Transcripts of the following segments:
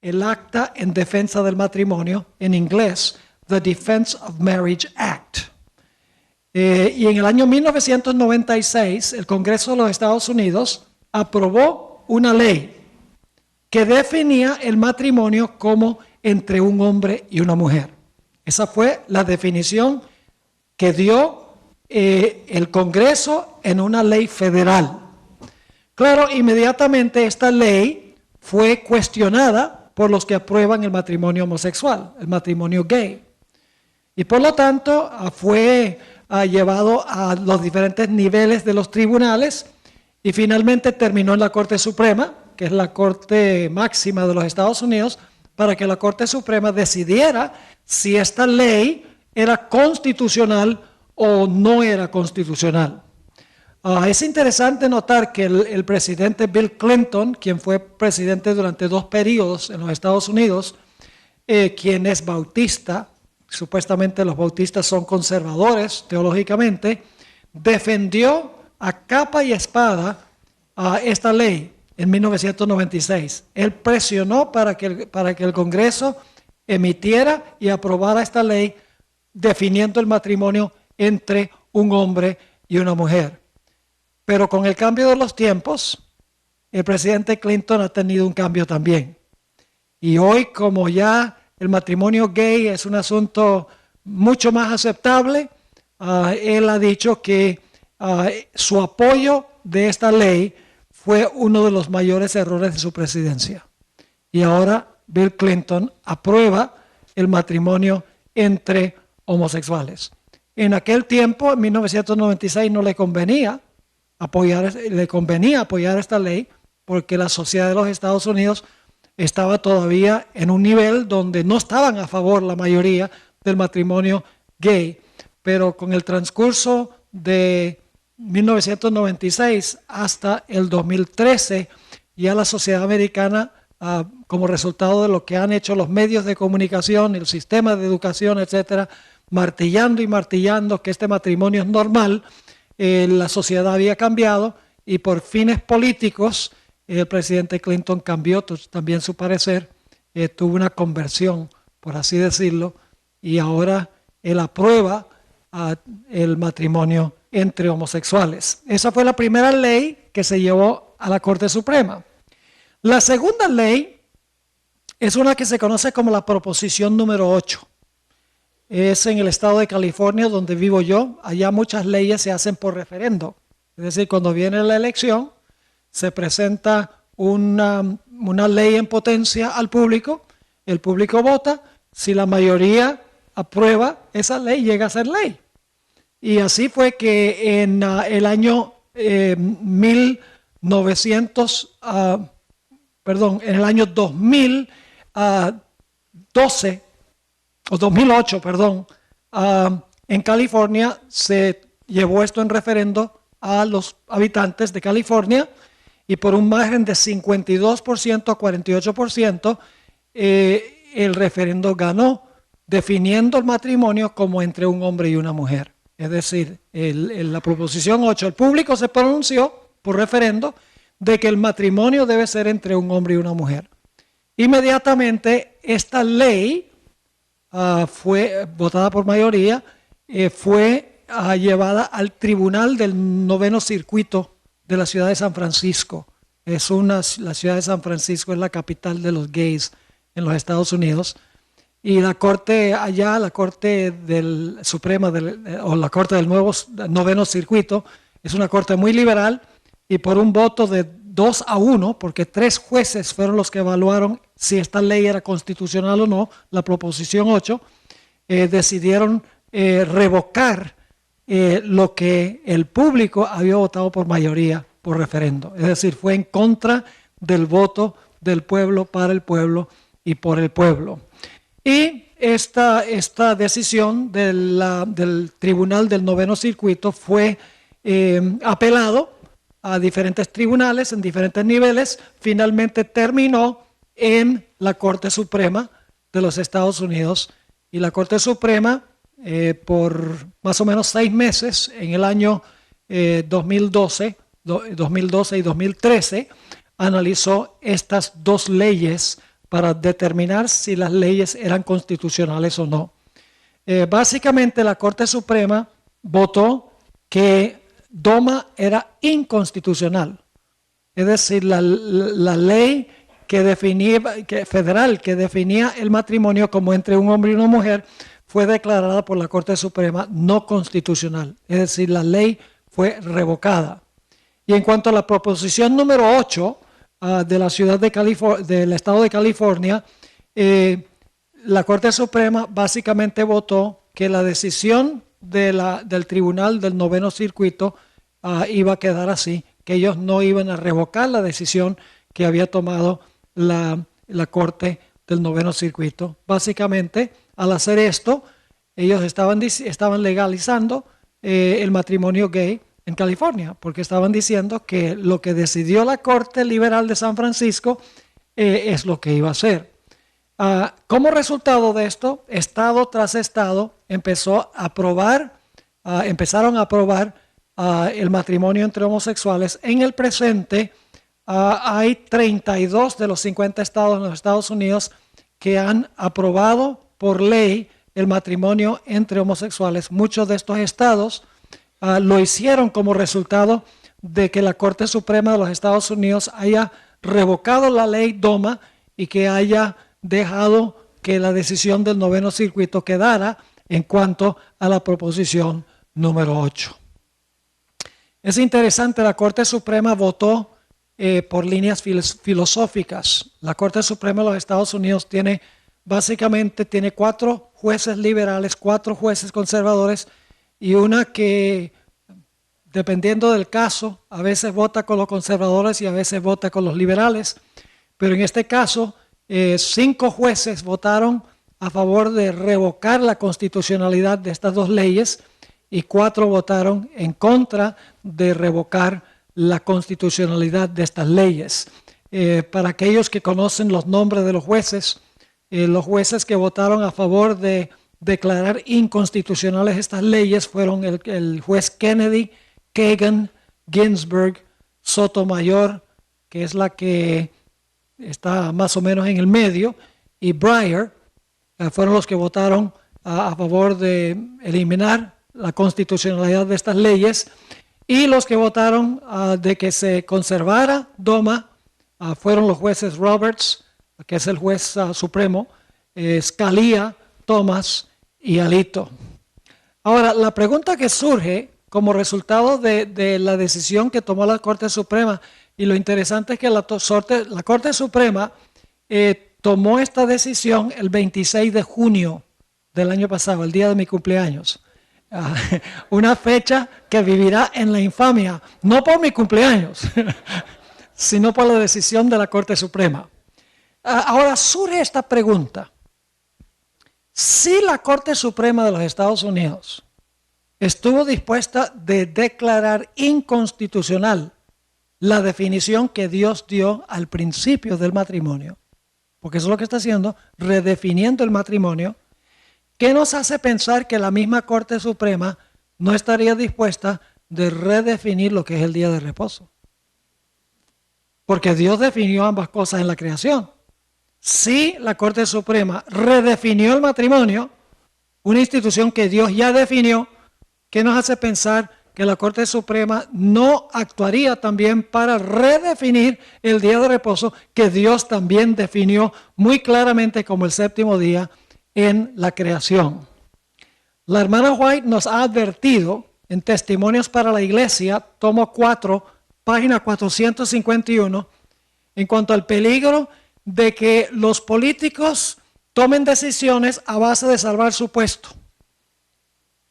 el Acta en Defensa del Matrimonio, en inglés, The Defense of Marriage Act. Y en el año 1996, el Congreso de los Estados Unidos aprobó una ley que definía el matrimonio como entre un hombre y una mujer. Esa fue la definición que dio el Congreso en una ley federal. Claro, inmediatamente esta ley fue cuestionada por los que aprueban el matrimonio homosexual, el matrimonio gay. Y por lo tanto fue llevado a los diferentes niveles de los tribunales y finalmente terminó en la Corte Suprema, que es la Corte máxima de los Estados Unidos, para que la Corte Suprema decidiera si esta ley era constitucional o no era constitucional. Es interesante notar que el presidente Bill Clinton, quien fue presidente durante 2 periodos en los Estados Unidos, quien es bautista, supuestamente los bautistas son conservadores teológicamente, defendió a capa y espada esta ley en 1996. Él presionó para que el Congreso emitiera y aprobara esta ley definiendo el matrimonio entre un hombre y una mujer. Pero con el cambio de los tiempos, el presidente Clinton ha tenido un cambio también. Y hoy, como ya el matrimonio gay es un asunto mucho más aceptable, él ha dicho que su apoyo de esta ley fue uno de los mayores errores de su presidencia. Y ahora Bill Clinton aprueba el matrimonio entre homosexuales. En aquel tiempo, en 1996, no le convenía apoyar esta ley porque la sociedad de los Estados Unidos estaba todavía en un nivel donde no estaban a favor la mayoría del matrimonio gay. Pero con el transcurso de 1996 hasta el 2013, ya la sociedad americana, como resultado de lo que han hecho los medios de comunicación, el sistema de educación, etcétera, martillando y martillando que este matrimonio es normal, la sociedad había cambiado y por fines políticos el presidente Clinton cambió también su parecer, tuvo una conversión, por así decirlo, y ahora él aprueba el matrimonio entre homosexuales. Esa fue la primera ley que se llevó a la Corte Suprema. La segunda ley es una que se conoce como la Proposición número 8. Es en el estado de California, donde vivo yo. Allá muchas leyes se hacen por referendo. Es decir, cuando viene la elección, se presenta una ley en potencia al público, el público vota, si la mayoría aprueba esa ley, llega a ser ley. Y así fue que en el año 2008, en California se llevó esto en referendo a los habitantes de California y por un margen de 52% a 48%, el referendo ganó, definiendo el matrimonio como entre un hombre y una mujer. Es decir, la Proposición 8, el público se pronunció por referendo de que el matrimonio debe ser entre un hombre y una mujer. Inmediatamente esta ley fue votada por mayoría, fue llevada al Tribunal del 9º Circuito de la ciudad de San Francisco. La ciudad de San Francisco es la capital de los gays en los Estados Unidos. Y la Corte allá, la Corte del Suprema o la Corte del 9º Circuito, es una corte muy liberal y por un voto de 2-1, porque 3 jueces fueron los que evaluaron si esta ley era constitucional o no, la Proposición 8, decidieron revocar lo que el público había votado por mayoría, por referendo. Es decir, fue en contra del voto del pueblo, para el pueblo y por el pueblo. Y esta decisión del Tribunal del 9º Circuito fue apelado a diferentes tribunales en diferentes niveles, finalmente terminó en la Corte Suprema de los Estados Unidos. Y la Corte Suprema, por más o menos 6 meses, en el año 2012 y 2013, analizó estas 2 leyes para determinar si las leyes eran constitucionales o no. Básicamente la Corte Suprema votó que DOMA era inconstitucional. Es decir, la ley federal que definía el matrimonio como entre un hombre y una mujer fue declarada por la Corte Suprema no constitucional. Es decir, la ley fue revocada. Y en cuanto a la proposición número 8 de la ciudad del estado de California, la Corte Suprema básicamente votó que la decisión del tribunal del noveno circuito iba a quedar así, que ellos no iban a revocar la decisión que había tomado la Corte del noveno circuito. Básicamente, al hacer esto, ellos estaban legalizando el matrimonio gay en California, porque estaban diciendo que lo que decidió la Corte Liberal de San Francisco es lo que iba a hacer. Como resultado de esto, estado tras estado empezaron a aprobar el matrimonio entre homosexuales. En el presente hay 32 de los 50 estados en los Estados Unidos que han aprobado por ley el matrimonio entre homosexuales. Muchos de estos estados lo hicieron como resultado de que la Corte Suprema de los Estados Unidos haya revocado la ley DOMA y que haya dejado que la decisión del noveno circuito quedara en cuanto a la proposición número 8. Es interesante, la Corte Suprema votó por líneas filosóficas. La Corte Suprema de los Estados Unidos básicamente tiene 4 jueces liberales, 4 jueces conservadores y una que, dependiendo del caso, a veces vota con los conservadores y a veces vota con los liberales. Pero en este caso, 5 jueces votaron a favor de revocar la constitucionalidad de estas 2 leyes y 4 votaron en contra de revocar la constitucionalidad de estas leyes. Para aquellos que conocen los nombres de los jueces que votaron a favor de declarar inconstitucionales estas leyes fueron el juez Kennedy, Kagan, Ginsburg, Sotomayor, que es la que está más o menos en el medio, y Breyer. Fueron los que votaron a favor de eliminar la constitucionalidad de estas leyes, y los que votaron de que se conservara DOMA fueron los jueces Roberts, que es el juez supremo, Scalia, Thomas y Alito. Ahora, la pregunta que surge como resultado de la decisión que tomó la Corte Suprema, y lo interesante es que la Corte Suprema tomó esta decisión el 26 de junio del año pasado, el día de mi cumpleaños. Una fecha que vivirá en la infamia, no por mi cumpleaños, sino por la decisión de la Corte Suprema. Ahora surge esta pregunta. Si la Corte Suprema de los Estados Unidos estuvo dispuesta de declarar inconstitucional la definición que Dios dio al principio del matrimonio, porque eso es lo que está haciendo, redefiniendo el matrimonio, ¿qué nos hace pensar que la misma Corte Suprema no estaría dispuesta de redefinir lo que es el día de reposo? Porque Dios definió ambas cosas en la creación. Si la Corte Suprema redefinió el matrimonio, una institución que Dios ya definió, ¿qué nos hace pensar que la Corte Suprema no actuaría también para redefinir el día de reposo que Dios también definió muy claramente como el séptimo día en la creación? La hermana White nos ha advertido en Testimonios para la Iglesia, tomo 4, página 451, en cuanto al peligro de que los políticos tomen decisiones a base de salvar su puesto,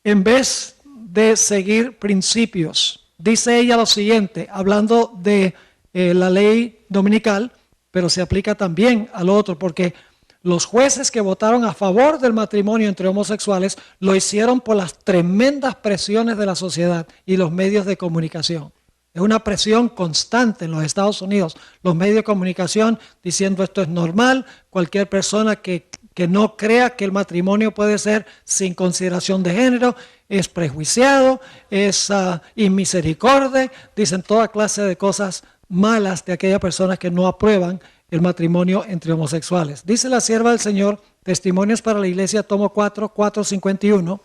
en vez de seguir principios. Dice ella lo siguiente, hablando de la ley dominical, pero se aplica también al otro, porque los jueces que votaron a favor del matrimonio entre homosexuales lo hicieron por las tremendas presiones de la sociedad y los medios de comunicación. Es una presión constante en los Estados Unidos. Los medios de comunicación diciendo esto es normal, cualquier persona que no crea que el matrimonio puede ser sin consideración de género es prejuiciado, es inmisericordia, dicen toda clase de cosas malas de aquellas personas que no aprueban el matrimonio entre homosexuales. Dice la sierva del Señor, Testimonios para la Iglesia, tomo 4, 451,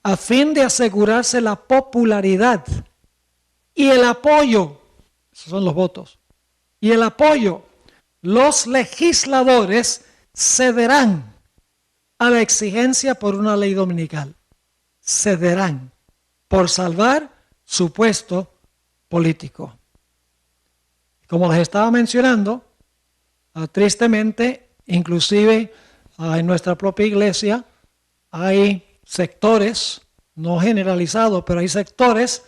a fin de asegurarse la popularidad y el apoyo, esos son los votos, y el apoyo, los legisladores cederán a la exigencia por una ley dominical. Cederán por salvar su puesto político. Como les estaba mencionando, tristemente, inclusive en nuestra propia iglesia, hay sectores, no generalizados, pero hay sectores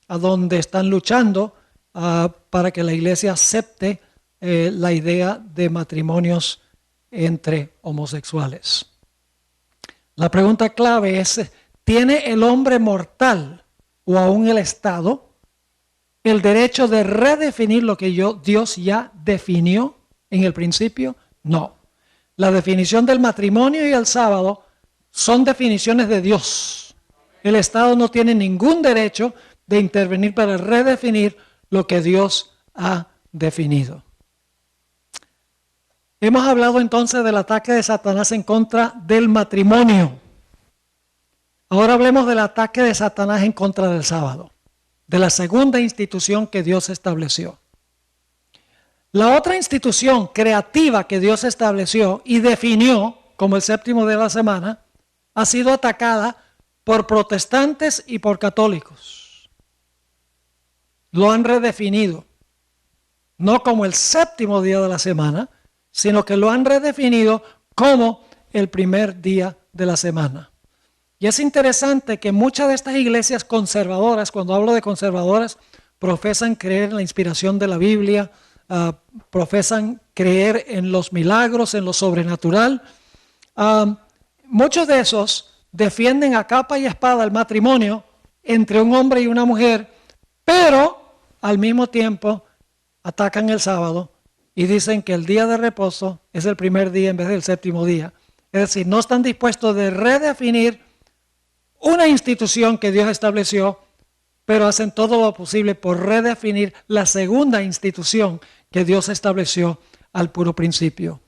a donde están luchando para que la iglesia acepte la idea de matrimonios entre homosexuales. La pregunta clave es, ¿tiene el hombre mortal o aún el Estado el derecho de redefinir lo que Dios ya definió en el principio? No. La definición del matrimonio y el sábado son definiciones de Dios. El Estado no tiene ningún derecho de intervenir para redefinir lo que Dios ha definido. Hemos hablado entonces del ataque de Satanás en contra del matrimonio. Ahora hablemos del ataque de Satanás en contra del sábado, de la segunda institución que Dios estableció. La otra institución creativa que Dios estableció y definió como el séptimo día de la semana ha sido atacada por protestantes y por católicos. Lo han redefinido, no como el séptimo día de la semana, sino que lo han redefinido como el primer día de la semana. Y es interesante que muchas de estas iglesias conservadoras, cuando hablo de conservadoras, profesan creer en la inspiración de la Biblia, profesan creer en los milagros, en lo sobrenatural. Muchos de esos defienden a capa y espada el matrimonio entre un hombre y una mujer, pero al mismo tiempo atacan el sábado y dicen que el día de reposo es el primer día en vez del séptimo día. Es decir, no están dispuestos de redefinir una institución que Dios estableció, pero hacen todo lo posible por redefinir la segunda institución que Dios estableció al puro principio.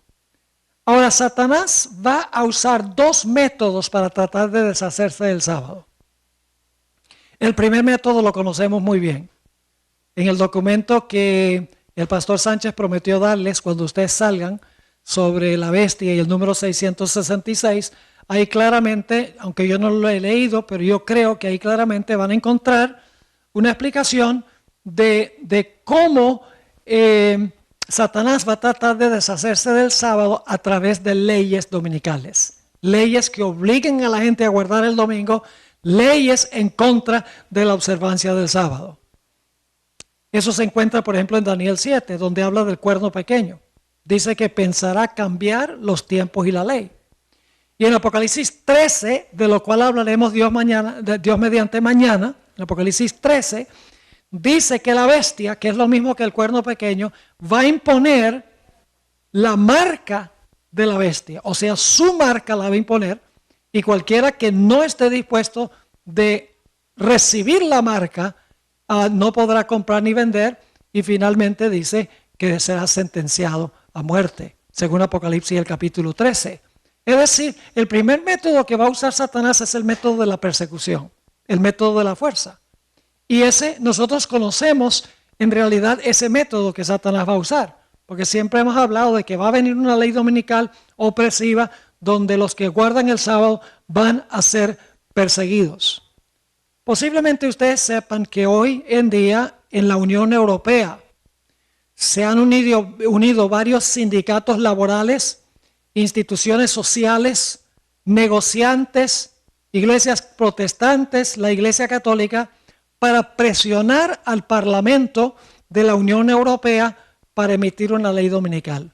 Ahora, Satanás va a usar dos métodos para tratar de deshacerse del sábado. El primer método lo conocemos muy bien. En el documento que el pastor Sánchez prometió darles cuando ustedes salgan sobre la bestia y el número 666, ahí claramente, aunque yo no lo he leído, pero yo creo que ahí claramente van a encontrar una explicación de cómo Satanás va a tratar de deshacerse del sábado a través de leyes dominicales. Leyes que obliguen a la gente a guardar el domingo, leyes en contra de la observancia del sábado. Eso se encuentra, por ejemplo, en Daniel 7, donde habla del cuerno pequeño. Dice que pensará cambiar los tiempos y la ley. Y en Apocalipsis 13, de lo cual hablaremos Dios mediante mañana, en Apocalipsis 13, dice que la bestia, que es lo mismo que el cuerno pequeño, va a imponer la marca de la bestia. O sea, su marca la va a imponer, y cualquiera que no esté dispuesto de recibir la marca, no podrá comprar ni vender, y finalmente dice que será sentenciado a muerte, según Apocalipsis el capítulo 13. Es decir, el primer método que va a usar Satanás es el método de la persecución, el método de la fuerza. Y nosotros conocemos en realidad ese método que Satanás va a usar, porque siempre hemos hablado de que va a venir una ley dominical opresiva donde los que guardan el sábado van a ser perseguidos. Posiblemente ustedes sepan que hoy en día en la Unión Europea se han unido varios sindicatos laborales, instituciones sociales, negociantes, iglesias protestantes, la Iglesia Católica, para presionar al Parlamento de la Unión Europea para emitir una ley dominical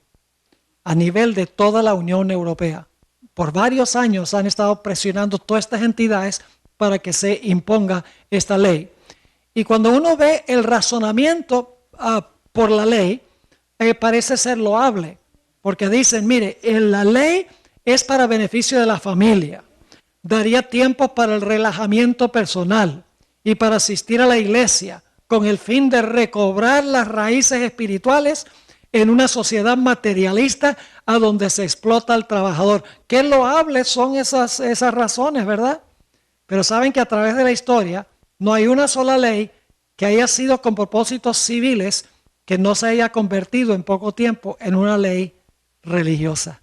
a nivel de toda la Unión Europea. Por varios años han estado presionando todas estas entidades para que se imponga esta ley. Y cuando uno ve el razonamiento por la ley, parece ser loable, porque dicen, mire, la ley es para beneficio de la familia, daría tiempo para el relajamiento personal y para asistir a la iglesia con el fin de recobrar las raíces espirituales en una sociedad materialista a donde se explota al trabajador. Qué loables son esas razones, ¿verdad? Pero saben que a través de la historia no hay una sola ley que haya sido con propósitos civiles que no se haya convertido en poco tiempo en una ley religiosa.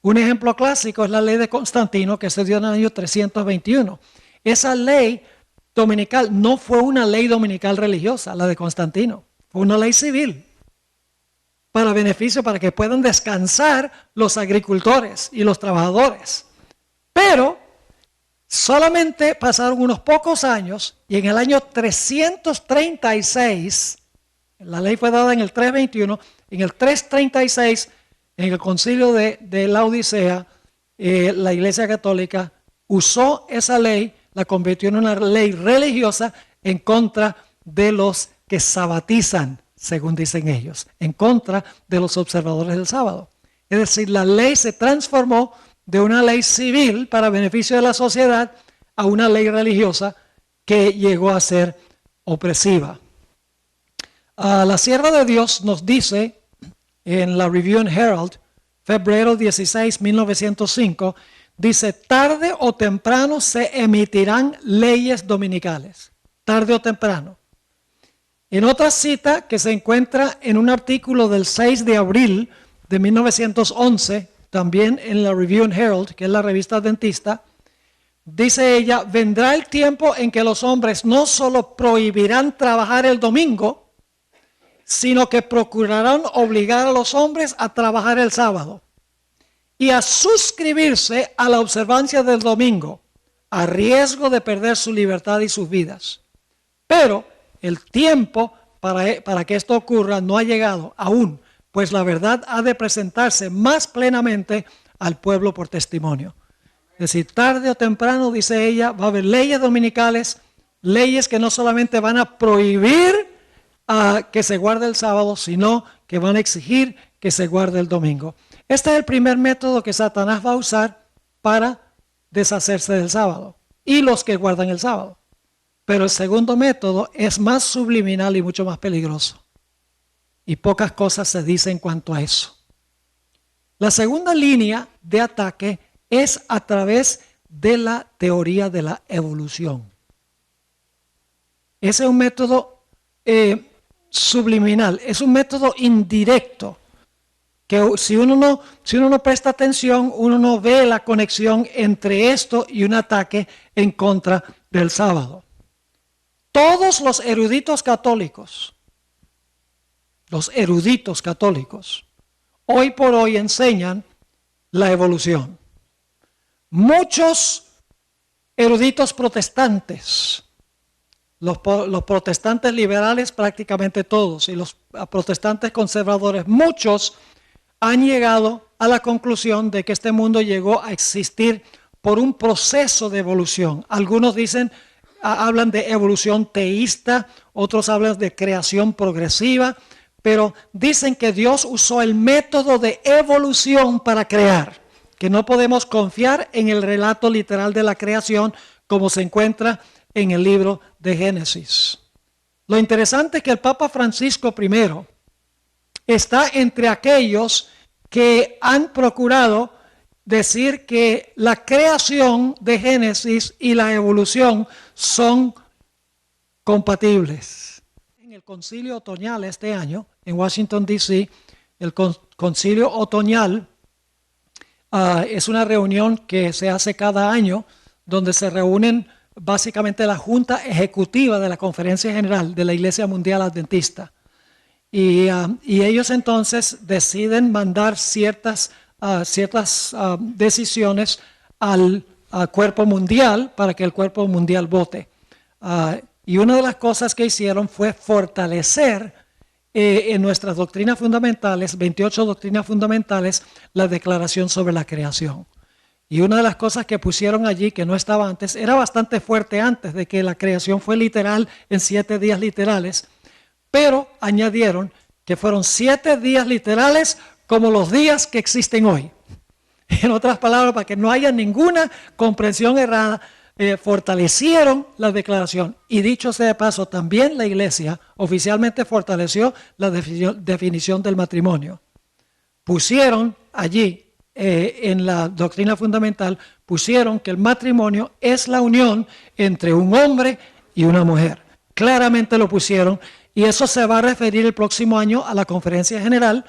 Un ejemplo clásico es la ley de Constantino, que se dio en el año 321. Esa ley dominical no fue una ley dominical religiosa, la de Constantino. Fue una ley civil para beneficio, para que puedan descansar los agricultores y los trabajadores. Pero solamente pasaron unos pocos años y en el año 336, la ley fue dada en el 321, en el 336, en el concilio de la Odisea, la Iglesia Católica usó esa ley, la convirtió en una ley religiosa en contra de los que sabatizan, según dicen ellos, en contra de los observadores del sábado. Es decir, la ley se transformó de una ley civil para beneficio de la sociedad a una ley religiosa que llegó a ser opresiva. La sierva de Dios nos dice en la Review and Herald, febrero 16, 1905, dice: tarde o temprano se emitirán leyes dominicales. Tarde o temprano. En otra cita que se encuentra en un artículo del 6 de abril de 1911, también en la Review and Herald, que es la revista adventista, dice ella: vendrá el tiempo en que los hombres no solo prohibirán trabajar el domingo, sino que procurarán obligar a los hombres a trabajar el sábado y a suscribirse a la observancia del domingo, a riesgo de perder su libertad y sus vidas. Pero el tiempo para que esto ocurra no ha llegado aún, pues la verdad ha de presentarse más plenamente al pueblo por testimonio. Es decir, tarde o temprano, dice ella, va a haber leyes dominicales, leyes que no solamente van a prohibir que se guarde el sábado, sino que van a exigir que se guarde el domingo. Este es el primer método que Satanás va a usar para deshacerse del sábado y los que guardan el sábado. Pero el segundo método es más subliminal y mucho más peligroso. Y pocas cosas se dicen en cuanto a eso. La segunda línea de ataque es a través de la teoría de la evolución. Ese es un método subliminal, es un método indirecto, que si uno no presta atención, uno no ve la conexión entre esto y un ataque en contra del sábado. Todos los eruditos católicos, hoy por hoy enseñan la evolución. Muchos eruditos protestantes, los protestantes liberales prácticamente todos, y los protestantes conservadores, muchos han llegado a la conclusión de que este mundo llegó a existir por un proceso de evolución. Algunos hablan de evolución teísta, otros hablan de creación progresiva, pero dicen que Dios usó el método de evolución para crear, que no podemos confiar en el relato literal de la creación como se encuentra en el libro de Génesis. Lo interesante es que el Papa Francisco I está entre aquellos que han procurado decir que la creación de Génesis y la evolución son compatibles. En el concilio otoñal este año, en Washington, D.C., el concilio otoñal es una reunión que se hace cada año donde se reúnen básicamente la Junta Ejecutiva de la Conferencia General de la Iglesia Mundial Adventista. Y ellos entonces deciden mandar ciertas decisiones al cuerpo mundial para que el cuerpo mundial vote. Y una de las cosas que hicieron fue fortalecer en nuestras doctrinas fundamentales, 28 doctrinas fundamentales, la declaración sobre la creación. Y una de las cosas que pusieron allí, que no estaba antes, era bastante fuerte antes de que la creación fue literal en 7 días literales, pero añadieron que fueron 7 días literales como los días que existen hoy. En otras palabras, para que no haya ninguna comprensión errada, fortalecieron la declaración. Y dicho sea de paso, también la iglesia oficialmente fortaleció la definición del matrimonio. Pusieron allí, en la doctrina fundamental, pusieron que el matrimonio es la unión entre un hombre y una mujer. Claramente lo pusieron, y eso se va a referir el próximo año a la conferencia general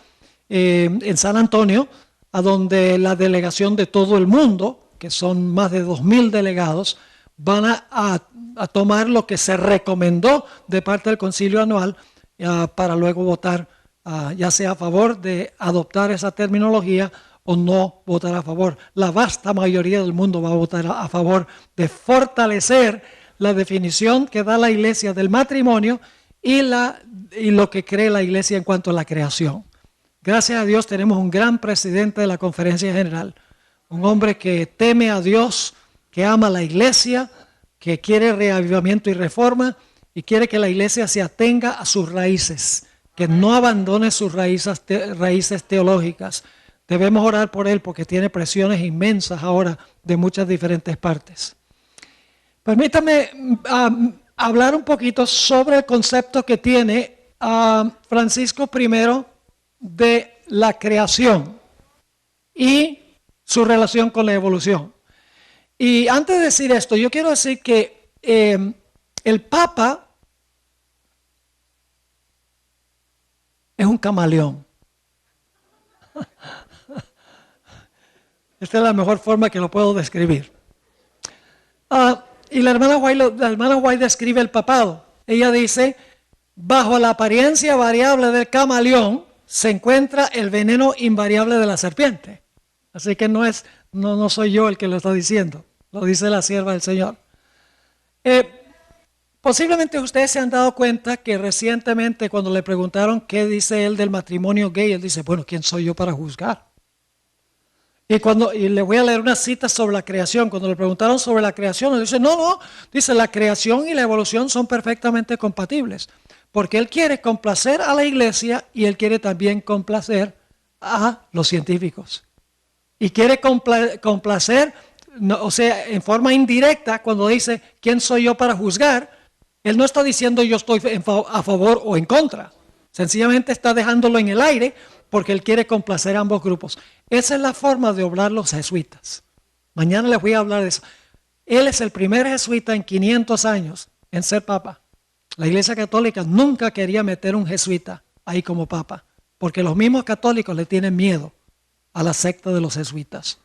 en San Antonio, a donde la delegación de todo el mundo, que son más de 2,000 delegados, van a tomar lo que se recomendó de parte del concilio anual para luego votar, ya sea a favor de adoptar esa terminología o no votar a favor. La vasta mayoría del mundo va a votar a favor de fortalecer la definición que da la iglesia del matrimonio y lo que cree la iglesia en cuanto a la creación. Gracias a Dios tenemos un gran presidente de la conferencia general, un hombre que teme a Dios, que ama a la iglesia, que quiere reavivamiento y reforma y quiere que la iglesia se atenga a sus raíces, que no abandone sus raíces teológicas. Debemos orar por él porque tiene presiones inmensas ahora de muchas diferentes partes. Permítame hablar un poquito sobre el concepto que tiene Francisco I de la creación y su relación con la evolución. Y antes de decir esto, yo quiero decir que el Papa es un camaleón. Esta es la mejor forma que lo puedo describir. Y la hermana White describe el papado. Ella dice, bajo la apariencia variable del camaleón se encuentra el veneno invariable de la serpiente. Así que no soy yo el que lo está diciendo, lo dice la sierva del Señor. Posiblemente ustedes se han dado cuenta que recientemente cuando le preguntaron qué dice él del matrimonio gay, él dice, bueno, ¿quién soy yo para juzgar? Y le voy a leer una cita sobre la creación. Cuando le preguntaron sobre la creación, él dice, no, dice, la creación y la evolución son perfectamente compatibles. Porque él quiere complacer a la iglesia y él quiere también complacer a los científicos. Y quiere complacer, o sea, en forma indirecta, cuando dice, ¿quién soy yo para juzgar? Él no está diciendo yo estoy a favor o en contra. Sencillamente está dejándolo en el aire porque él quiere complacer a ambos grupos. Esa es la forma de obrar los jesuitas. Mañana les voy a hablar de eso. Él es el primer jesuita en 500 años en ser papa. La Iglesia Católica nunca quería meter un jesuita ahí como papa, porque los mismos católicos le tienen miedo a la secta de los jesuitas.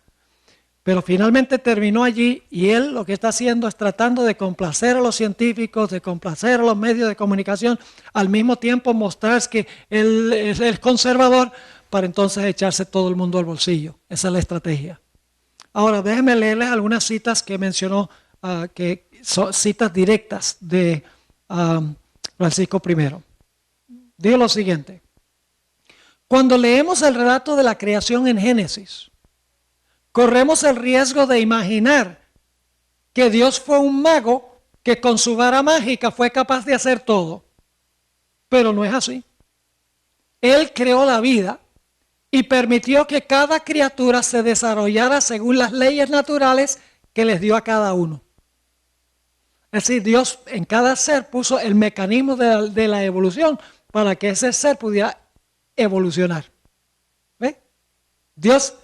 Pero finalmente terminó allí y él lo que está haciendo es tratando de complacer a los científicos, de complacer a los medios de comunicación, al mismo tiempo mostrar que él es conservador para entonces echarse todo el mundo al bolsillo. Esa es la estrategia. Ahora, déjenme leerles algunas citas que mencionó, que son citas directas de Francisco I. Digo lo siguiente. Cuando leemos el relato de la creación en Génesis, corremos el riesgo de imaginar que Dios fue un mago que con su vara mágica fue capaz de hacer todo. Pero no es así. Él creó la vida y permitió que cada criatura se desarrollara según las leyes naturales que les dio a cada uno. Es decir, Dios en cada ser puso el mecanismo de la evolución para que ese ser pudiera evolucionar. ¿Ve? Dios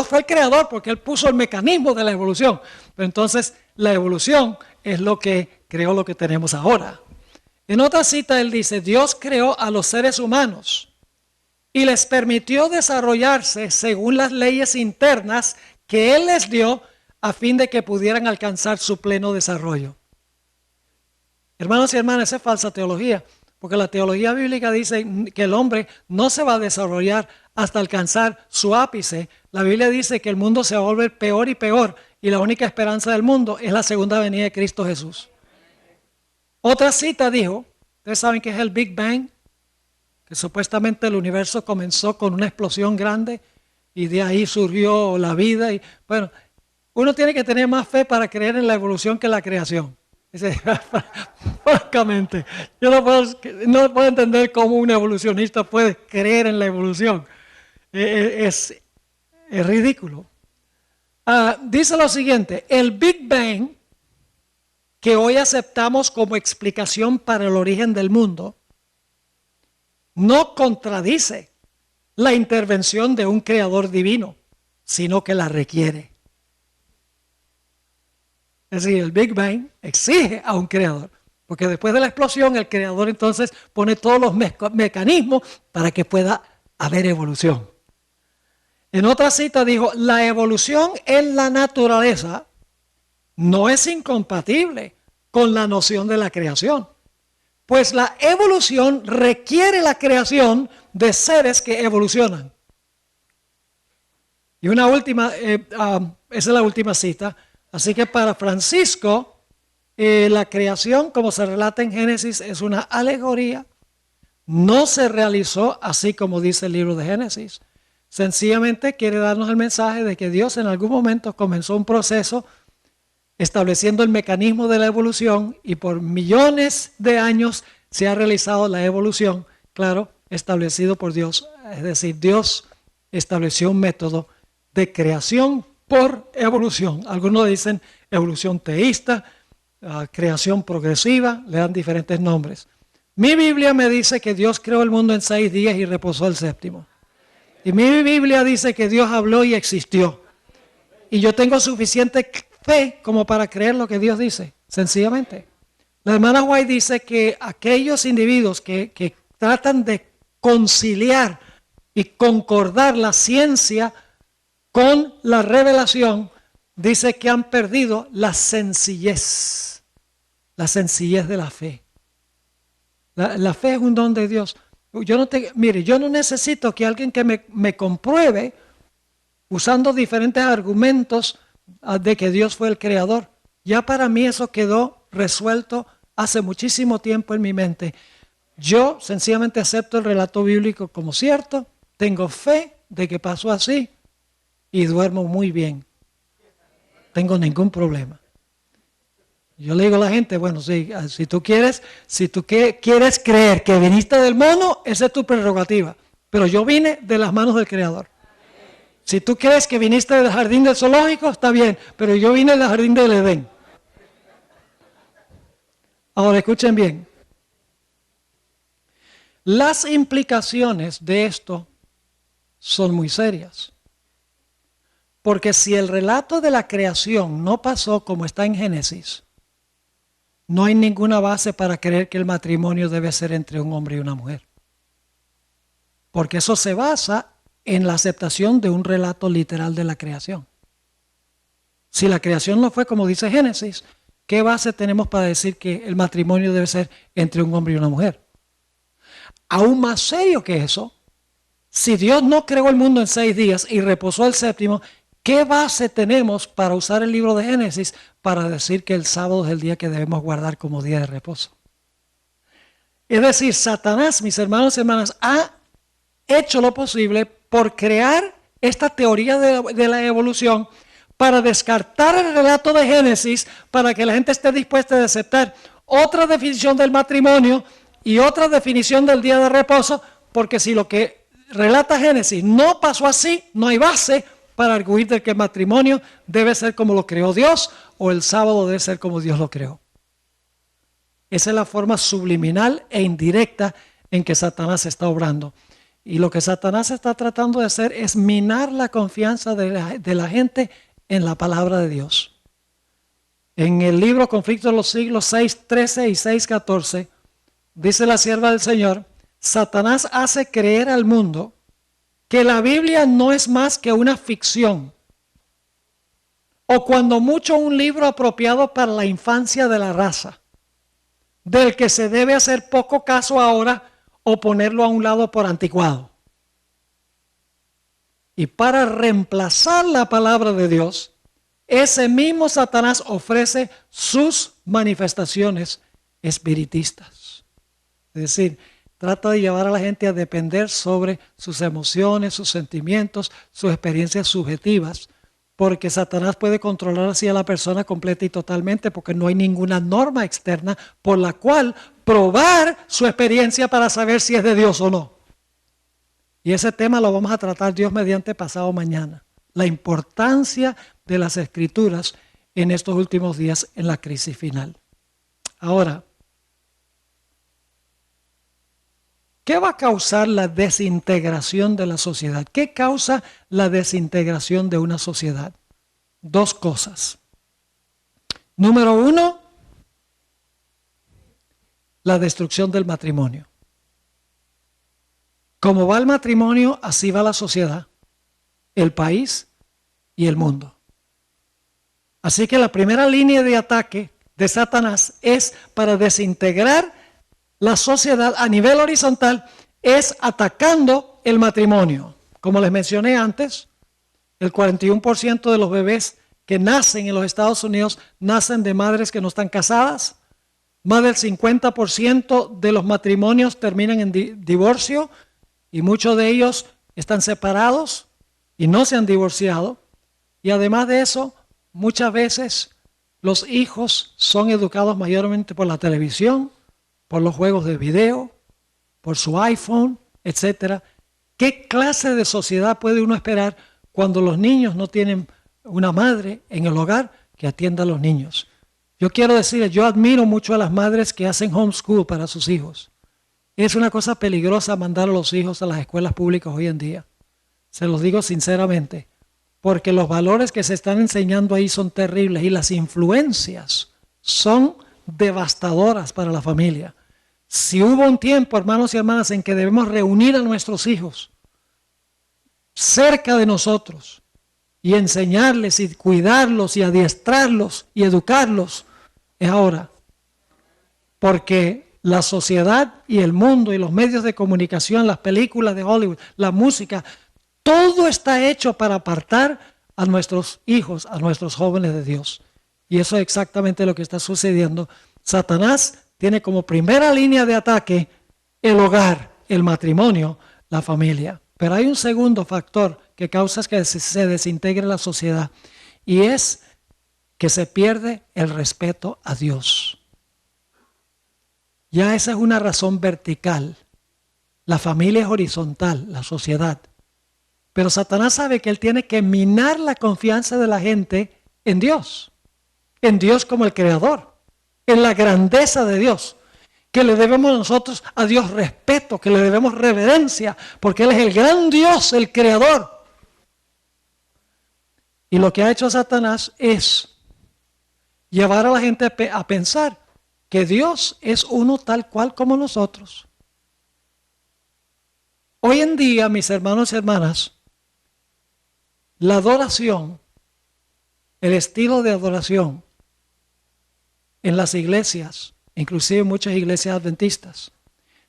fue el creador porque Él puso el mecanismo de la evolución. Pero entonces la evolución es lo que creó lo que tenemos ahora. En otra cita Él dice, Dios creó a los seres humanos y les permitió desarrollarse según las leyes internas que Él les dio a fin de que pudieran alcanzar su pleno desarrollo. Hermanos y hermanas, esa es falsa teología, porque la teología bíblica dice que el hombre no se va a desarrollar hasta alcanzar su ápice. La Biblia dice que el mundo se va a volver peor y peor y la única esperanza del mundo es la segunda venida de Cristo Jesús. Otra cita dijo, ustedes saben que es el Big Bang, que supuestamente el universo comenzó con una explosión grande y de ahí surgió la vida. Y bueno, uno tiene que tener más fe para creer en la evolución que en la creación. Francamente, yo no puedo entender cómo un evolucionista puede creer en la evolución. Es ridículo. Dice lo siguiente, el Big Bang que hoy aceptamos como explicación para el origen del mundo no contradice la intervención de un creador divino, sino que la requiere. Es decir, el Big Bang exige a un creador, porque después de la explosión el creador entonces pone todos los mecanismos para que pueda haber evolución. En otra cita dijo, la evolución en la naturaleza no es incompatible con la noción de la creación, pues la evolución requiere la creación de seres que evolucionan. Y una última, esa es la última cita. Así que para Francisco, la creación, como se relata en Génesis, es una alegoría. No se realizó así como dice el libro de Génesis. Sencillamente quiere darnos el mensaje de que Dios en algún momento comenzó un proceso estableciendo el mecanismo de la evolución y por millones de años se ha realizado la evolución, claro, establecido por Dios. Es decir, Dios estableció un método de creación por evolución. Algunos dicen evolución teísta, creación progresiva, le dan diferentes nombres. Mi Biblia me dice que Dios creó el mundo en 6 días y reposó el séptimo. Y mi Biblia dice que Dios habló y existió. Y yo tengo suficiente fe como para creer lo que Dios dice, sencillamente. La hermana White dice que aquellos individuos que tratan de conciliar y concordar la ciencia con la revelación, dice que han perdido la sencillez de la fe. La fe es un don de Dios. Yo no necesito que alguien que me compruebe usando diferentes argumentos de que Dios fue el creador. Ya para mí eso quedó resuelto hace muchísimo tiempo en mi mente. Yo sencillamente acepto el relato bíblico como cierto, tengo fe de que pasó así y duermo muy bien. No tengo ningún problema. Yo le digo a la gente, bueno, si tú quieres creer que viniste del mono, esa es tu prerrogativa. Pero yo vine de las manos del Creador. Si tú crees que viniste del jardín del zoológico, está bien, pero yo vine del jardín del Edén. Ahora escuchen bien. Las implicaciones de esto son muy serias. Porque si el relato de la creación no pasó como está en Génesis, no hay ninguna base para creer que el matrimonio debe ser entre un hombre y una mujer. Porque eso se basa en la aceptación de un relato literal de la creación. Si la creación no fue como dice Génesis, ¿qué base tenemos para decir que el matrimonio debe ser entre un hombre y una mujer? Aún más serio que eso, si Dios no creó el mundo en 6 días y reposó el séptimo, ¿qué base tenemos para usar el libro de Génesis para decir que el sábado es el día que debemos guardar como día de reposo? Es decir, Satanás, mis hermanos y hermanas, ha hecho lo posible por crear esta teoría de la evolución para descartar el relato de Génesis para que la gente esté dispuesta a aceptar otra definición del matrimonio y otra definición del día de reposo, porque si lo que relata Génesis no pasó así, no hay base para arguir de que el matrimonio debe ser como lo creó Dios o el sábado debe ser como Dios lo creó. Esa es la forma subliminal e indirecta en que Satanás está obrando. Y lo que Satanás está tratando de hacer es minar la confianza de la gente en la palabra de Dios. En el libro Conflicto de los Siglos 6:13 y 6:14, dice la sierva del Señor, Satanás hace creer al mundo que la Biblia no es más que una ficción, o cuando mucho un libro apropiado para la infancia de la raza, del que se debe hacer poco caso ahora o ponerlo a un lado por anticuado. Y para reemplazar la palabra de Dios, ese mismo Satanás ofrece sus manifestaciones espiritistas. Es decir, trata de llevar a la gente a depender sobre sus emociones, sus sentimientos, sus experiencias subjetivas, porque Satanás puede controlar así a la persona completa y totalmente, porque no hay ninguna norma externa por la cual probar su experiencia para saber si es de Dios o no. Y ese tema lo vamos a tratar Dios mediante pasado mañana. La importancia de las Escrituras en estos últimos días en la crisis final. Ahora, ¿qué va a causar la desintegración de la sociedad? ¿Qué causa la desintegración de una sociedad? Dos cosas. Número uno, la destrucción del matrimonio. Como va el matrimonio, así va la sociedad, el país y el mundo. Así que la primera línea de ataque de Satanás es para desintegrar la sociedad a nivel horizontal, es atacando el matrimonio. Como les mencioné antes, el 41% de los bebés que nacen en los Estados Unidos nacen de madres que no están casadas. Más del 50% de los matrimonios terminan en divorcio y muchos de ellos están separados y no se han divorciado. Y además de eso, muchas veces los hijos son educados mayormente por la televisión, por los juegos de video, por su iPhone, etc. ¿Qué clase de sociedad puede uno esperar cuando los niños no tienen una madre en el hogar que atienda a los niños? Yo quiero decirles, yo admiro mucho a las madres que hacen homeschool para sus hijos. Es una cosa peligrosa mandar a los hijos a las escuelas públicas hoy en día. Se los digo sinceramente, porque los valores que se están enseñando ahí son terribles y las influencias son devastadoras para la familia. Si hubo un tiempo, hermanos y hermanas, en que debemos reunir a nuestros hijos cerca de nosotros y enseñarles y cuidarlos y adiestrarlos y educarlos, es ahora. Porque la sociedad y el mundo y los medios de comunicación, las películas de Hollywood, la música, todo está hecho para apartar a nuestros hijos, a nuestros jóvenes de Dios. Y eso es exactamente lo que está sucediendo. Satanás tiene como primera línea de ataque el hogar, el matrimonio, la familia. Pero hay un segundo factor que causa que se desintegre la sociedad y es que se pierde el respeto a Dios. Ya esa es una razón vertical. La familia es horizontal, la sociedad. Pero Satanás sabe que él tiene que minar la confianza de la gente en Dios como el creador, en la grandeza de Dios, que le debemos nosotros a Dios respeto, que le debemos reverencia, porque Él es el gran Dios, el creador. Y lo que ha hecho Satanás es llevar a la gente a pensar que Dios es uno tal cual como nosotros. Hoy en día, mis hermanos y hermanas, la adoración, el estilo de adoración en las iglesias, inclusive muchas iglesias adventistas,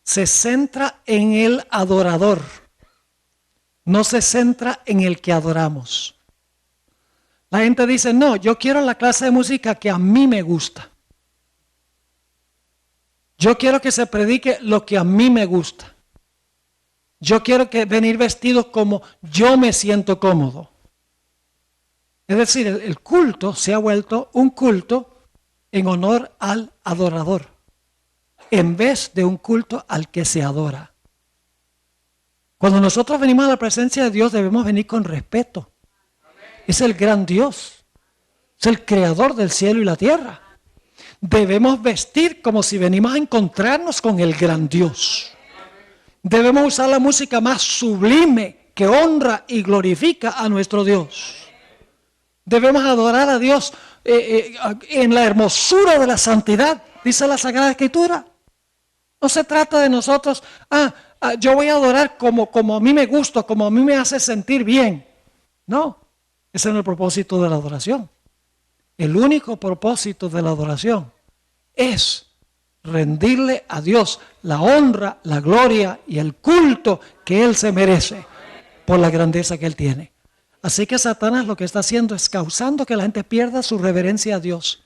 se centra en el adorador, no se centra en el que adoramos. La gente dice, no, yo quiero la clase de música que a mí me gusta. Yo quiero que se predique lo que a mí me gusta. Yo quiero que venir vestido como yo me siento cómodo. Es decir, el culto se ha vuelto un culto en honor al adorador, en vez de un culto al que se adora. Cuando nosotros venimos a la presencia de Dios debemos venir con respeto. Es el gran Dios, es el creador del cielo y la tierra. Debemos vestir como si venimos a encontrarnos con el gran Dios. Debemos usar la música más sublime que honra y glorifica a nuestro Dios. Debemos adorar a Dios en la hermosura de la santidad, dice la Sagrada Escritura. No se trata de nosotros, yo voy a adorar como a mí me gusta, como a mí me hace sentir bien. No, ese no es el propósito de la adoración. El único propósito de la adoración es rendirle a Dios la honra, la gloria y el culto que Él se merece por la grandeza que Él tiene. Así que Satanás lo que está haciendo es causando que la gente pierda su reverencia a Dios.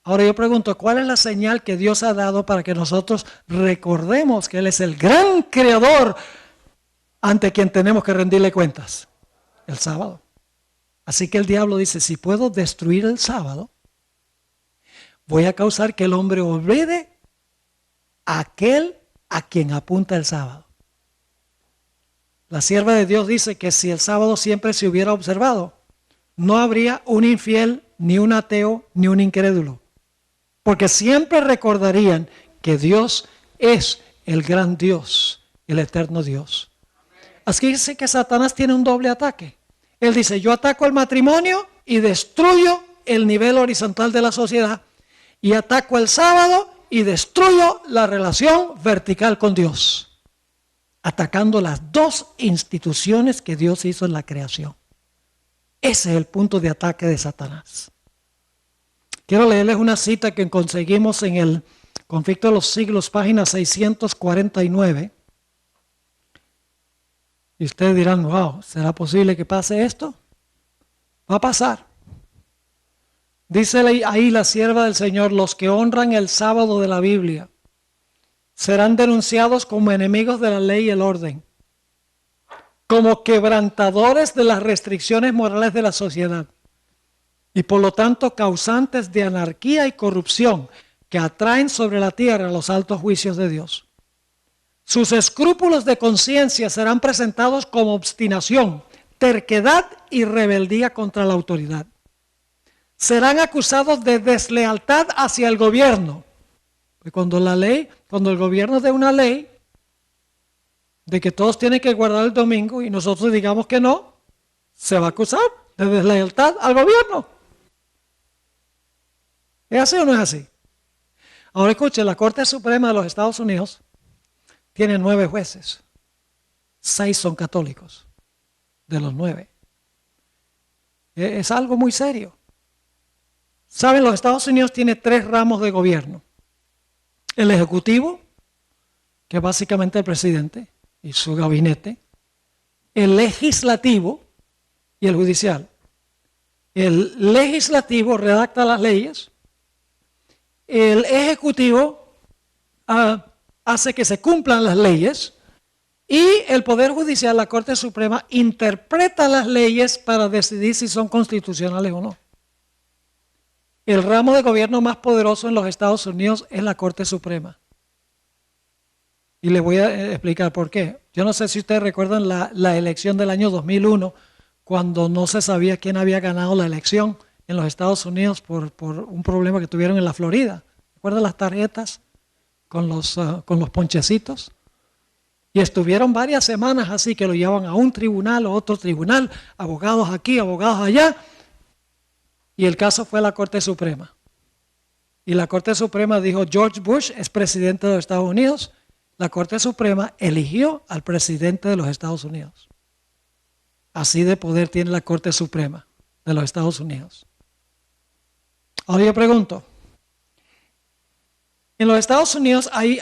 Ahora yo pregunto, ¿cuál es la señal que Dios ha dado para que nosotros recordemos que Él es el gran creador ante quien tenemos que rendirle cuentas? El sábado. Así que el diablo dice, si puedo destruir el sábado, voy a causar que el hombre olvide a aquel a quien apunta el sábado. La sierva de Dios dice que si el sábado siempre se hubiera observado, no habría un infiel, ni un ateo, ni un incrédulo. porque siempre recordarían que Dios es el gran Dios, el eterno Dios. Así dice que Satanás tiene un doble ataque. Él dice, yo ataco el matrimonio y destruyo el nivel horizontal de la sociedad, y ataco el sábado y destruyo la relación vertical con Dios, atacando las dos instituciones que Dios hizo en la creación. Ese es el punto de ataque de Satanás. Quiero leerles una cita que conseguimos en el Conflicto de los Siglos, página 649. Y ustedes dirán, wow, ¿será posible que pase esto? Va a pasar. Dice ahí la sierva del Señor, los que honran el sábado de la Biblia serán denunciados como enemigos de la ley y el orden, como quebrantadores de las restricciones morales de la sociedad y por lo tanto causantes de anarquía y corrupción que atraen sobre la tierra los altos juicios de Dios. Sus escrúpulos de conciencia serán presentados como obstinación, terquedad y rebeldía contra la autoridad. Serán acusados de deslealtad hacia el gobierno. Cuando el gobierno dé una ley de que todos tienen que guardar el domingo y nosotros digamos que no, se va a acusar de deslealtad al gobierno. ¿Es así o no es así? Ahora escuchen, la Corte Suprema de los Estados Unidos tiene 9 jueces. 6 son católicos, de los 9. Es algo muy serio. Saben, los Estados Unidos tiene 3 ramos de gobierno. El ejecutivo, que es básicamente el presidente y su gabinete. El legislativo y el judicial. El legislativo redacta las leyes. El ejecutivo hace que se cumplan las leyes. Y el Poder Judicial, la Corte Suprema, interpreta las leyes para decidir si son constitucionales o no. El ramo de gobierno más poderoso en los Estados Unidos es la Corte Suprema. Y les voy a explicar por qué. Yo no sé si ustedes recuerdan la elección del año 2001, cuando no se sabía quién había ganado la elección en los Estados Unidos por un problema que tuvieron en la Florida. ¿Recuerdan las tarjetas con los ponchecitos? Y estuvieron varias semanas así, que lo llevaban a un tribunal o otro tribunal, abogados aquí, abogados allá. Y el caso fue a la Corte Suprema. Y la Corte Suprema dijo, George Bush es presidente de los Estados Unidos. La Corte Suprema eligió al presidente de los Estados Unidos. Así de poder tiene la Corte Suprema de los Estados Unidos. Ahora yo pregunto, en los Estados Unidos hay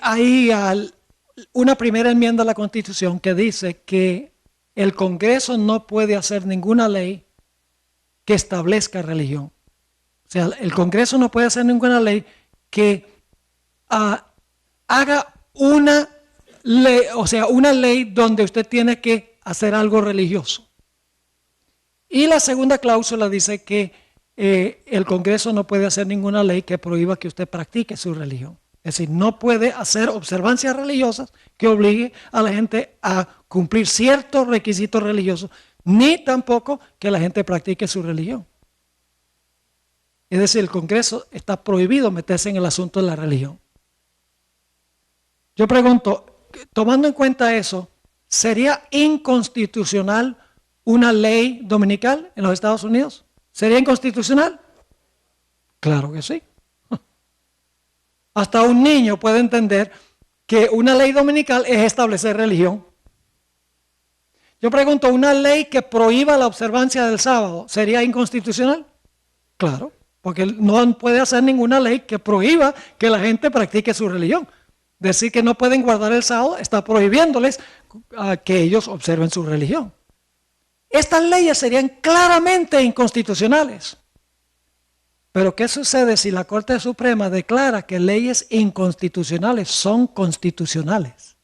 una primera enmienda a la Constitución que dice que el Congreso no puede hacer ninguna ley que establezca religión. O sea, el Congreso no puede hacer ninguna ley que haga una ley, o sea, una ley donde usted tiene que hacer algo religioso. Y la segunda cláusula dice que el Congreso no puede hacer ninguna ley que prohíba que usted practique su religión. Es decir, no puede hacer observancias religiosas que obligue a la gente a cumplir ciertos requisitos religiosos, ni tampoco que la gente practique su religión. Es decir, el Congreso está prohibido meterse en el asunto de la religión. Yo pregunto, tomando en cuenta eso, ¿sería inconstitucional una ley dominical en los Estados Unidos? ¿Sería inconstitucional? Claro que sí. Hasta un niño puede entender que una ley dominical es establecer religión. Yo pregunto, ¿una ley que prohíba la observancia del sábado sería inconstitucional? Claro, porque no puede hacer ninguna ley que prohíba que la gente practique su religión. Decir que no pueden guardar el sábado está prohibiéndoles que ellos observen su religión. Estas leyes serían claramente inconstitucionales. Pero ¿qué sucede si la Corte Suprema declara que leyes inconstitucionales son constitucionales?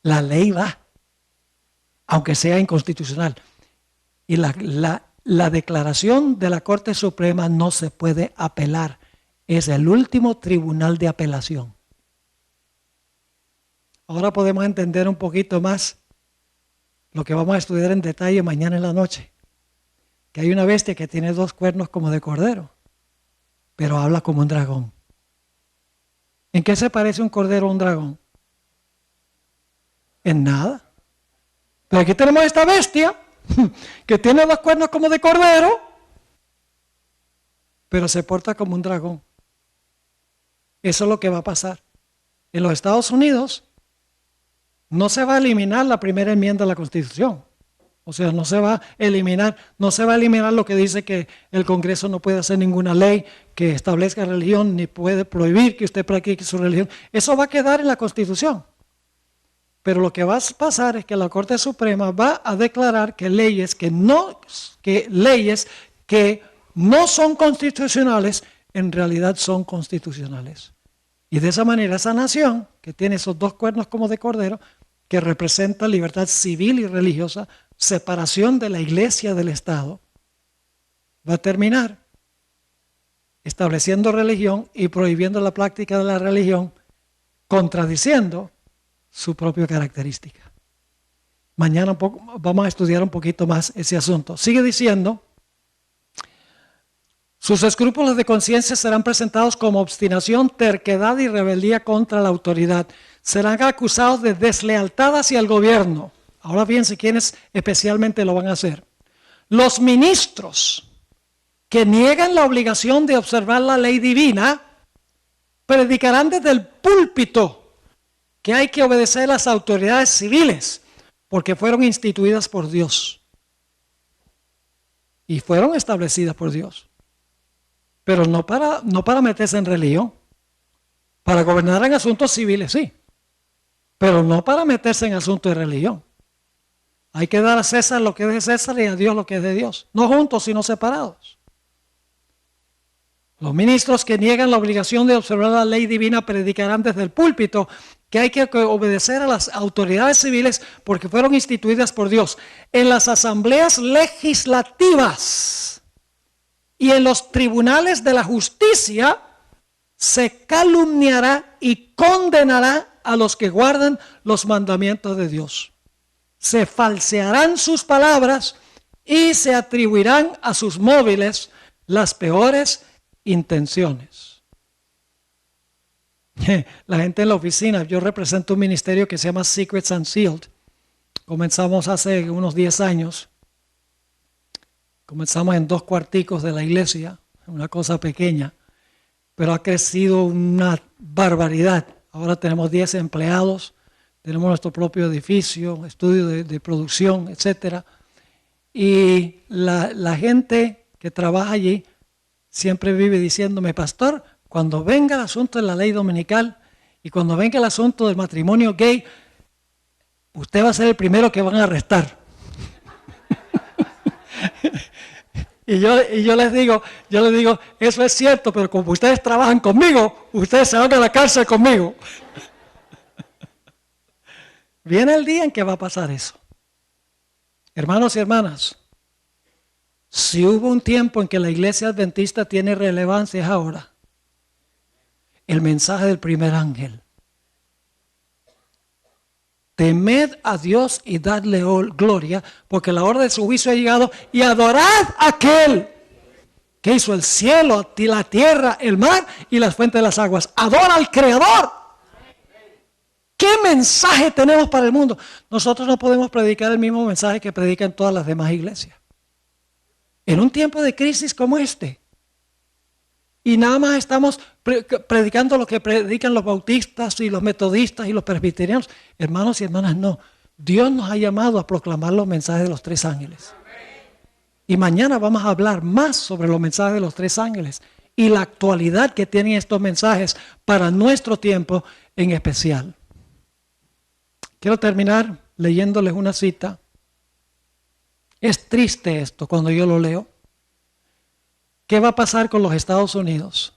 La ley va, aunque sea inconstitucional. Y la declaración de la Corte Suprema no se puede apelar. Es el último tribunal de apelación. Ahora podemos entender un poquito más lo que vamos a estudiar en detalle mañana en la noche. Que hay una bestia que tiene 2 cuernos como de cordero. pero habla como un dragón. ¿En qué se parece un cordero a un dragón? En nada. Pero aquí tenemos esta bestia que tiene dos cuernos como de cordero, pero se porta como un dragón. Eso es lo que va a pasar. En los Estados Unidos no se va a eliminar la primera enmienda de la Constitución. O sea, no se va a eliminar lo que dice que el Congreso no puede hacer ninguna ley que establezca religión, ni puede prohibir que usted practique su religión. Eso va a quedar en la Constitución. Pero lo que va a pasar es que la Corte Suprema va a declarar que leyes que no son constitucionales, en realidad son constitucionales. Y de esa manera esa nación, que tiene esos dos cuernos como de cordero, que representa libertad civil y religiosa, separación de la iglesia del Estado, va a terminar estableciendo religión y prohibiendo la práctica de la religión, contradiciendo su propia característica. Mañana vamos a estudiar un poquito más ese asunto. Sigue diciendo, sus escrúpulos de conciencia serán presentados como obstinación, terquedad y rebeldía contra la autoridad. Serán acusados de deslealtad hacia el gobierno. Ahora bien, si quienes especialmente lo van a hacer. Los ministros que niegan la obligación de observar la ley divina predicarán desde el púlpito que hay que obedecer a las autoridades civiles porque fueron instituidas por Dios y fueron establecidas por Dios, pero no para meterse en religión, para gobernar en asuntos civiles sí, pero no para meterse en asuntos de religión. Hay que dar a César lo que es de César y a Dios lo que es de Dios, no juntos sino separados. Los ministros que niegan la obligación de observar la ley divina predicarán desde el púlpito que hay que obedecer a las autoridades civiles porque fueron instituidas por Dios. En las asambleas legislativas y en los tribunales de la justicia se calumniará y condenará a los que guardan los mandamientos de Dios. Se falsearán sus palabras y se atribuirán a sus móviles las peores intenciones. La gente en la oficina, yo represento un ministerio que se llama Secrets Unsealed. Comenzamos hace unos 10 años. Comenzamos en 2 cuarticos de la iglesia, una cosa pequeña, pero ha crecido una barbaridad. Ahora tenemos 10 empleados, tenemos nuestro propio edificio, estudio de producción, etc. Y la gente que trabaja allí siempre vive diciéndome, pastor, cuando venga el asunto de la ley dominical y cuando venga el asunto del matrimonio gay, usted va a ser el primero que van a arrestar. y yo les digo, eso es cierto, pero como ustedes trabajan conmigo, ustedes se van a la cárcel conmigo. Viene el día en que va a pasar eso. Hermanos y hermanas, si hubo un tiempo en que la iglesia adventista tiene relevancia es ahora. El mensaje del primer ángel. Temed a Dios y dadle gloria, porque la hora de su juicio ha llegado, y adorad a aquel que hizo el cielo, la tierra, el mar y las fuentes de las aguas. Adora al Creador. ¿Qué mensaje tenemos para el mundo? Nosotros no podemos predicar el mismo mensaje que predican todas las demás iglesias. En un tiempo de crisis como este. Y nada más estamos predicando lo que predican los bautistas y los metodistas y los presbiterianos. Hermanos y hermanas, no. Dios nos ha llamado a proclamar los mensajes de los 3 ángeles. Y mañana vamos a hablar más sobre los mensajes de los 3 ángeles y la actualidad que tienen estos mensajes para nuestro tiempo en especial. Quiero terminar leyéndoles una cita. Es triste esto cuando yo lo leo. ¿Qué va a pasar con los Estados Unidos?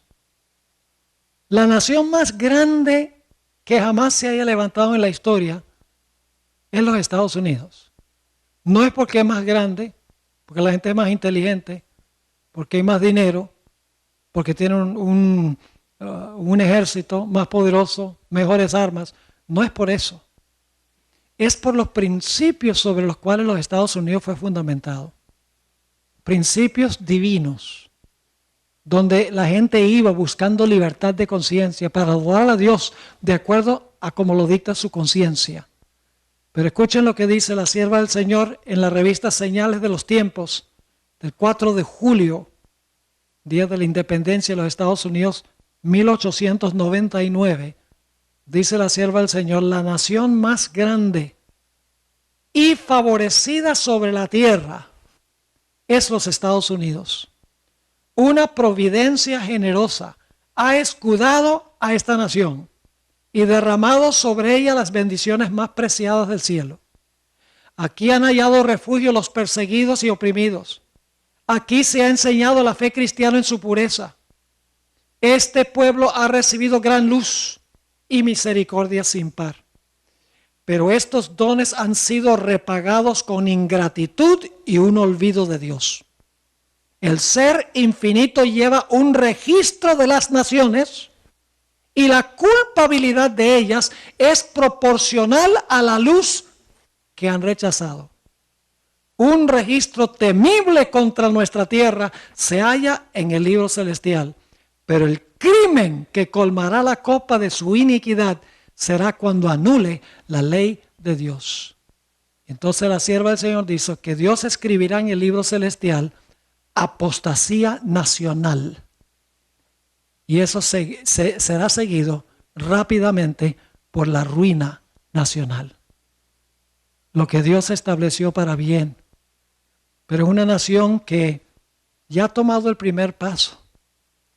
La nación más grande que jamás se haya levantado en la historia es los Estados Unidos. No es porque es más grande, porque la gente es más inteligente, porque hay más dinero, porque tiene un ejército más poderoso, mejores armas. No es por eso. Es por los principios sobre los cuales los Estados Unidos fue fundamentado. Principios divinos. donde la gente iba buscando libertad de conciencia para adorar a Dios de acuerdo a como lo dicta su conciencia. Pero escuchen lo que dice la sierva del Señor en la revista Señales de los Tiempos, del 4 de julio, día de la independencia de los Estados Unidos, 1899. Dice la sierva del Señor: la nación más grande y favorecida sobre la tierra es los Estados Unidos. Una providencia generosa ha escudado a esta nación y derramado sobre ella las bendiciones más preciadas del cielo. Aquí han hallado refugio los perseguidos y oprimidos. Aquí se ha enseñado la fe cristiana en su pureza. Este pueblo ha recibido gran luz y misericordia sin par. Pero estos dones han sido repagados con ingratitud y un olvido de Dios. El Ser Infinito lleva un registro de las naciones y la culpabilidad de ellas es proporcional a la luz que han rechazado. Un registro temible contra nuestra tierra se halla en el libro celestial, pero el crimen que colmará la copa de su iniquidad será cuando anule la ley de Dios. Entonces la sierva del Señor dice que Dios escribirá en el libro celestial apostasía nacional. Y eso será seguido rápidamente por la ruina nacional. Lo que Dios estableció para bien. Pero es una nación que ya ha tomado el primer paso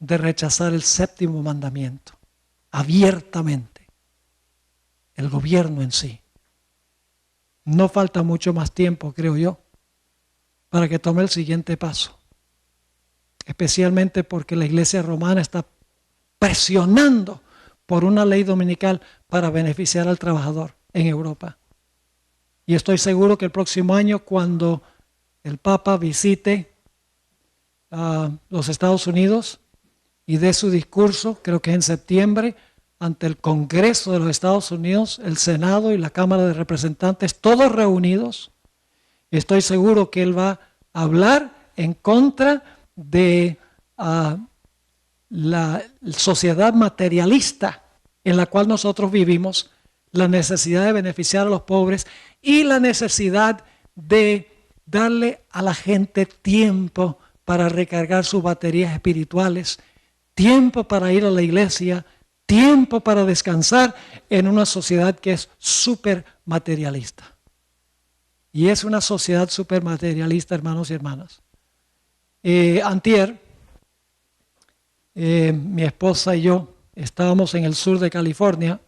de rechazar el séptimo mandamiento abiertamente. El gobierno en sí. No falta mucho más tiempo, creo yo, para que tome el siguiente paso. Especialmente porque la Iglesia romana está presionando por una ley dominical para beneficiar al trabajador en Europa. Y estoy seguro que el próximo año, cuando el Papa visite los Estados Unidos y dé su discurso, creo que en septiembre, ante el Congreso de los Estados Unidos, el Senado y la Cámara de Representantes, todos reunidos, estoy seguro que él va a hablar en contra de la sociedad materialista en la cual nosotros vivimos, la necesidad de beneficiar a los pobres y la necesidad de darle a la gente tiempo para recargar sus baterías espirituales, tiempo para ir a la iglesia, tiempo para descansar en una sociedad que es súper materialista. Y es una sociedad súper materialista, hermanos y hermanas. Antier, mi esposa y yo estábamos en el sur de California.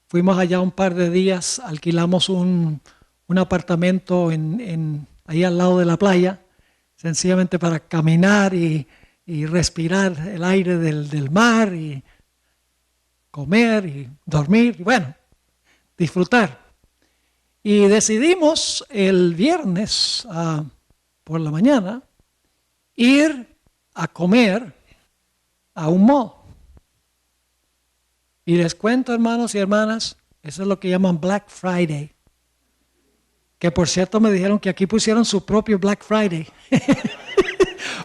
Fuimos allá un par de días, alquilamos un apartamento ahí al lado de la playa, sencillamente para caminar y respirar el aire del mar y comer y dormir y bueno, disfrutar. Y decidimos el viernes por la mañana ir a comer a un mall. Y les cuento, hermanos y hermanas, eso es lo que llaman Black Friday. Que por cierto me dijeron que aquí pusieron su propio Black Friday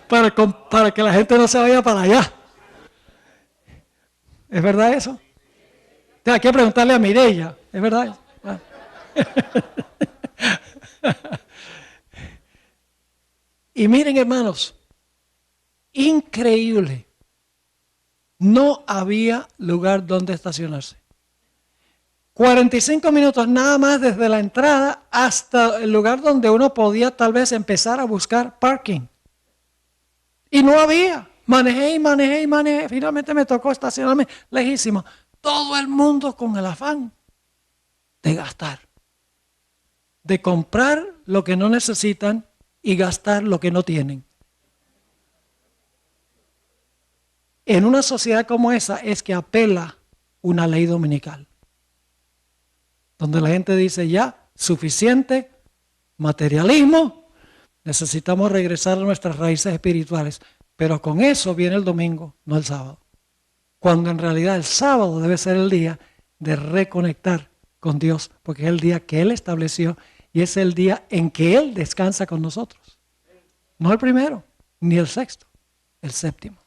para que la gente no se vaya para allá. ¿Es verdad eso? Hay que preguntarle a Mireya, ¿es verdad? Y miren, hermanos, increíble. No había lugar donde estacionarse. 45 minutos nada más desde la entrada hasta el lugar donde uno podía tal vez empezar a buscar parking. Y no había. Manejé. Finalmente me tocó estacionarme lejísimo. Todo el mundo con el afán de gastar. De comprar lo que no necesitan y gastar lo que no tienen. En una sociedad como esa es que apela una ley dominical. Donde la gente dice ya, suficiente, materialismo, necesitamos regresar a nuestras raíces espirituales. Pero con eso viene el domingo, no el sábado. Cuando en realidad el sábado debe ser el día de reconectar con Dios, porque es el día que Él estableció y es el día en que Él descansa con nosotros. No el primero, ni el sexto, el séptimo.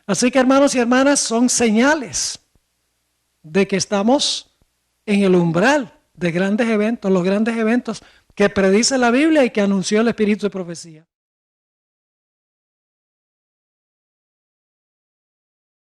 Así que hermanos y hermanas, son señales de que estamos en el umbral de grandes eventos, los grandes eventos que predice la Biblia y que anunció el Espíritu de profecía.